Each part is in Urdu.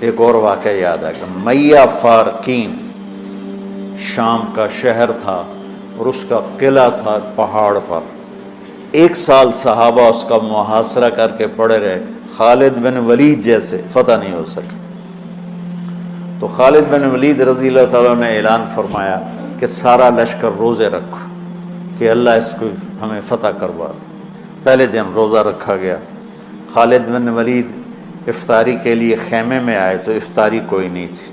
ایک اور واقعہ یاد آ گیا، میہ فارقین شام کا شہر تھا اور اس کا قلعہ تھا پہاڑ پر۔ 1 سال صحابہ اس کا محاصرہ کر کے پڑے رہے، خالد بن ولید جیسے فتح نہیں ہو سکے۔ تو خالد بن ولید رضی اللہ تعالیٰ نے اعلان فرمایا کہ سارا لشکر روزے رکھو کہ اللہ اس کو ہمیں فتح کروا دے۔ پہلے دن روزہ رکھا گیا۔ خالد بن ولید افطاری کے لیے خیمے میں آئے تو افطاری کوئی نہیں تھی،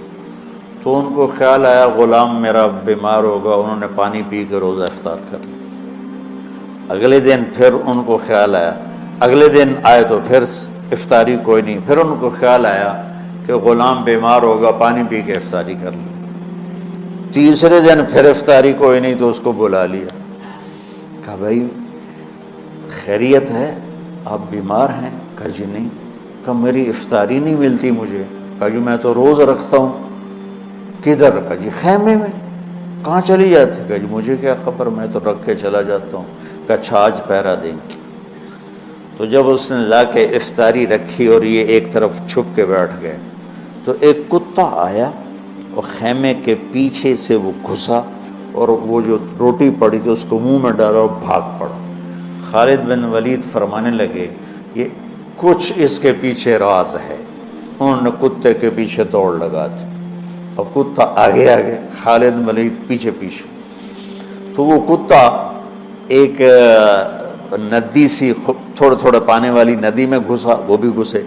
تو ان کو خیال آیا غلام میرا بیمار ہوگا، انہوں نے پانی پی کے روزہ افطار کر لیا۔ اگلے دن پھر ان کو خیال آیا، اگلے دن آئے تو پھر افطاری کوئی نہیں، پھر ان کو خیال آیا کہ غلام بیمار ہوگا، پانی پی کے افطاری کر لی۔ تیسرے دن پھر افطاری کوئی نہیں تو اس کو بلا لیا، کہا بھائی خیریت ہے، آپ بیمار ہیں؟ کہا جی نہیں۔ کہا میری افطاری نہیں ملتی مجھے۔ کہا جی میں تو روز رکھتا ہوں۔ کدھر؟ کہا جی خیمے میں۔ کہاں چلی جاتی؟ کہا جی مجھے کیا خبر، میں تو رکھ کے چلا جاتا ہوں۔ کہا اچھا آج پہرا دیں گے۔ تو جب اس نے لا کے افطاری رکھی اور یہ ایک طرف چھپ کے بیٹھ گئے تو ایک کتا آیا اور خیمے کے پیچھے سے وہ گھسا اور وہ جو روٹی پڑی تھی اس کو منہ میں ڈالا اور بھاگ پڑا۔ خالد بن ولید فرمانے لگے یہ کچھ اس کے پیچھے راز ہے۔ انہوں نے کتے کے پیچھے دوڑ لگا دی اور کتا آگے آگے، خالد بن ولید پیچھے پیچھے۔ تو وہ کتا ایک ندی سی تھوڑے تھوڑے پانی والی ندی میں گھسا، وہ بھی گھسے۔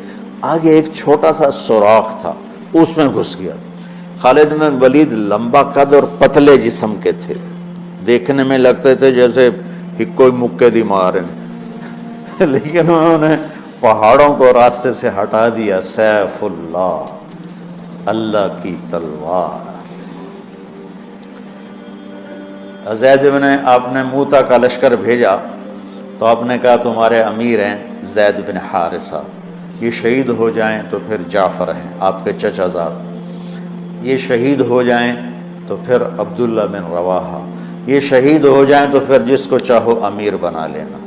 آگے ایک چھوٹا سا سوراخ تھا، اس میں گھس گیا۔ خالد بن ولید لمبا قد اور پتلے جسم کے تھے، دیکھنے میں لگتے تھے جیسے کوئی مکے دی مار ہیں، لیکن انہوں نے پہاڑوں کو راستے سے ہٹا دیا۔ سیف اللہ، اللہ کی تلوار۔ زید بن آپ نے موتا کا لشکر بھیجا تو آپ نے کہا تمہارے امیر ہیں زید بن حارثہ، یہ شہید ہو جائیں تو پھر جعفر ہیں آپ کے چچا زاد، یہ شہید ہو جائیں تو پھر عبداللہ بن رواحہ، یہ شہید ہو جائیں تو پھر جس کو چاہو امیر بنا لینا۔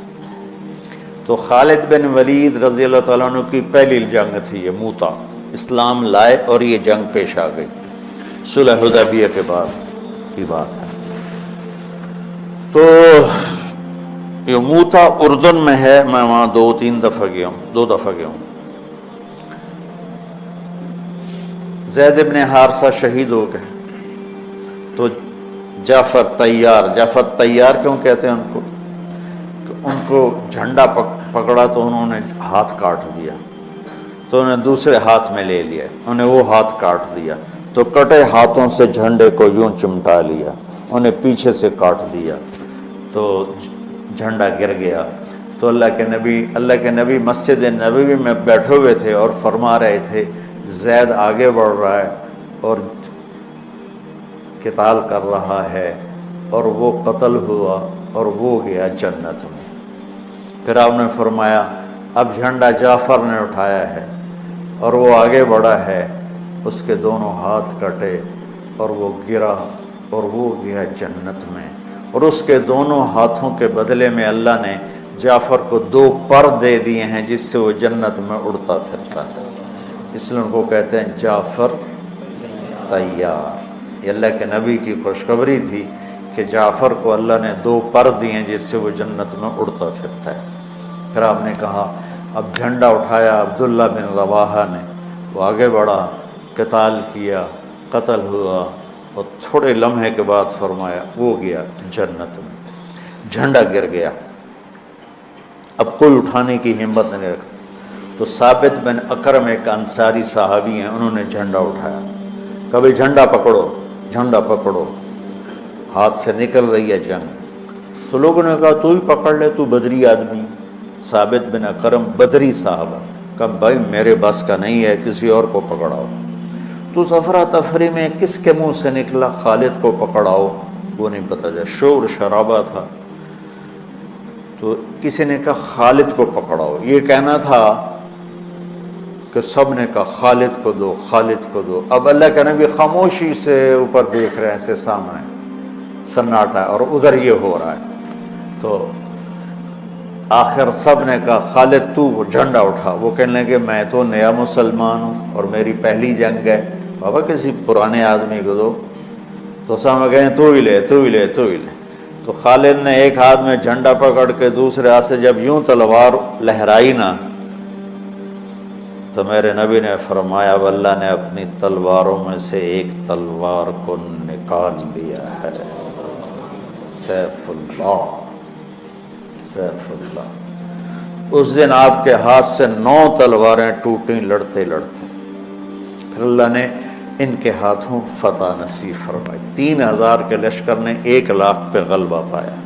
تو خالد بن ولید رضی اللہ تعالیٰ عنہ کی پہلی جنگ تھی یہ موتا، اسلام لائے اور یہ جنگ پیش آ گئی، صلح حدیبیہ کے بعد کی بات ہے۔ تو یہ موتا اردن میں ہے، میں وہاں 2-3 دفعہ گیا ہوں، 2 دفعہ گیا ہوں۔ زید بن حارثہ شہید ہو گئے تو جعفر تیار کیوں کہتے ہیں ان کو؟ ان کو جھنڈا پکڑا تو انہوں نے ہاتھ کاٹ دیا، تو انہیں دوسرے ہاتھ میں لے لیا، انہیں وہ ہاتھ کاٹ دیا، تو کٹے ہاتھوں سے جھنڈے کو یوں چمٹا لیا، انہیں پیچھے سے کاٹ دیا تو جھنڈا گر گیا۔ تو اللہ کے نبی مسجد نبوی میں بیٹھے ہوئے تھے اور فرما رہے تھے زید آگے بڑھ رہا ہے اور قتال کر رہا ہے اور وہ قتل ہوا اور وہ گیا جنت میں۔ پھر آپ نے فرمایا اب جھنڈا جعفر نے اٹھایا ہے اور وہ آگے بڑھا ہے، اس کے دونوں ہاتھ کٹے اور وہ گرا اور وہ گیا جنت میں، اور اس کے دونوں ہاتھوں کے بدلے میں اللہ نے جعفر کو 2 پر دے دیے ہیں جس سے وہ جنت میں اڑتا پھرتا ہے، اس لیے ان کو کہتے ہیں جعفر تیار۔ یہ اللہ کے نبی کی خوشخبری تھی کہ جعفر کو اللہ نے 2 پر دیے جس سے وہ جنت میں اڑتا پھرتا ہے۔ پھر آپ نے کہا اب جھنڈا اٹھایا عبداللہ بن رواحہ نے، وہ آگے بڑھا، قتال کیا، قتل ہوا، اور تھوڑے لمحے کے بعد فرمایا وہ گیا جنت میں، جھنڈا گر گیا، اب کوئی اٹھانے کی ہمت نہیں رکھتا۔ تو ثابت بن اکرم ایک انصاری صحابی ہیں، انہوں نے جھنڈا اٹھایا، کبھی جھنڈا پکڑو، جھنڈا پکڑو، ہاتھ سے نکل رہی ہے جنگ۔ تو لوگوں نے کہا تو ہی پکڑ لے، تو بدری آدمی۔ ثابت بن اکرم بدری صحابہ، کہا بھائی میرے بس کا نہیں ہے، کسی اور کو پکڑاؤ۔ تو افراتفری میں کس کے منہ سے نکلا خالد کو پکڑاؤ، وہ نہیں پتہ چلا، شور شرابہ تھا، تو کسی نے کہا خالد کو پکڑاؤ۔ یہ کہنا تھا کہ سب نے کہا خالد کو دو، خالد کو دو۔ اب اللہ کے نبی خاموشی سے اوپر دیکھ رہے ہیں، ایسے سامنے سناٹا ہے اور ادھر یہ ہو رہا ہے۔ تو آخر سب نے کہا خالد تو وہ جھنڈا اٹھا. وہ کہنے لگے میں تو نیا مسلمان ہوں اور میری پہلی جنگ ہے. بابا کسی پرانے آدمی کو دو. تو سب کہیں تو ہی لے تو ہی لے تو ہی لے. تو خالد نے ایک ہاتھ میں جھنڈا پکڑ کے دوسرے ہاتھ سے جب یوں تلوار لہرائی نا تو میرے نبی نے فرمایا اب اللہ نے اپنی تلواروں میں سے ایک تلوار کو نکال لیا ہے. سیف اللہ، سیف اللہ. اس دن آپ کے ہاتھ سے 9 تلواریں ٹوٹیں لڑتے لڑتے. پھر اللہ نے ان کے ہاتھوں فتح نصیب فرمائی. 3000 کے لشکر نے 1 لاکھ پہ غلبہ پایا.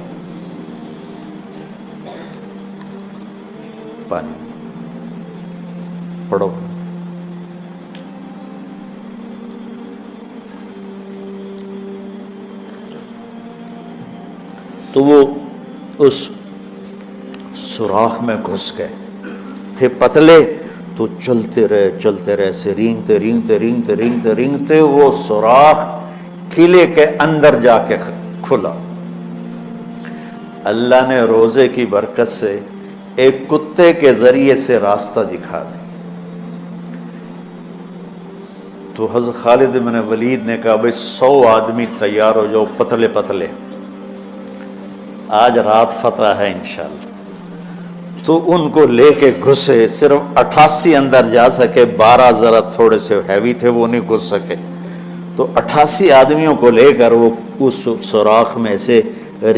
پانی پڑھو. تو وہ اس سوراخ میں گھس گئے تھے پتلے تو چلتے رہے سے رینگتے رینگتے رینگتے رینگتے رینگتے وہ سوراخ قلعے کے اندر جا کے کھلا. اللہ نے روزے کی برکت سے ایک کتے کے ذریعے سے راستہ دکھا دی. تو حضرت خالد بن ولید نے کہا بھائی 100 آدمی تیار ہو جاؤ پتلے پتلے، آج رات فتح ہے انشاءاللہ. تو ان کو لے کے گھسے. صرف 88 اندر جا سکے، 12 ذرا تھوڑے سے ہیوی تھے وہ نہیں گھس سکے. تو 88 آدمیوں کو لے کر وہ اس سوراخ میں سے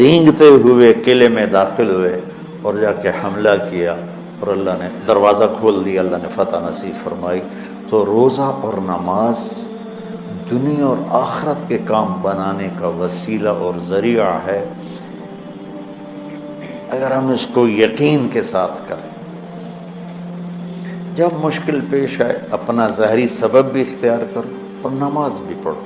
رینگتے ہوئے قلعے میں داخل ہوئے اور جا کے حملہ کیا اور اللہ نے دروازہ کھول دیا. اللہ نے فتح نصیب فرمائی. تو روزہ اور نماز دنیا اور آخرت کے کام بنانے کا وسیلہ اور ذریعہ ہے اگر ہم اس کو یقین کے ساتھ کریں. جب مشکل پیش آئے اپنا ظاہری سبب بھی اختیار کرو اور نماز بھی پڑھو.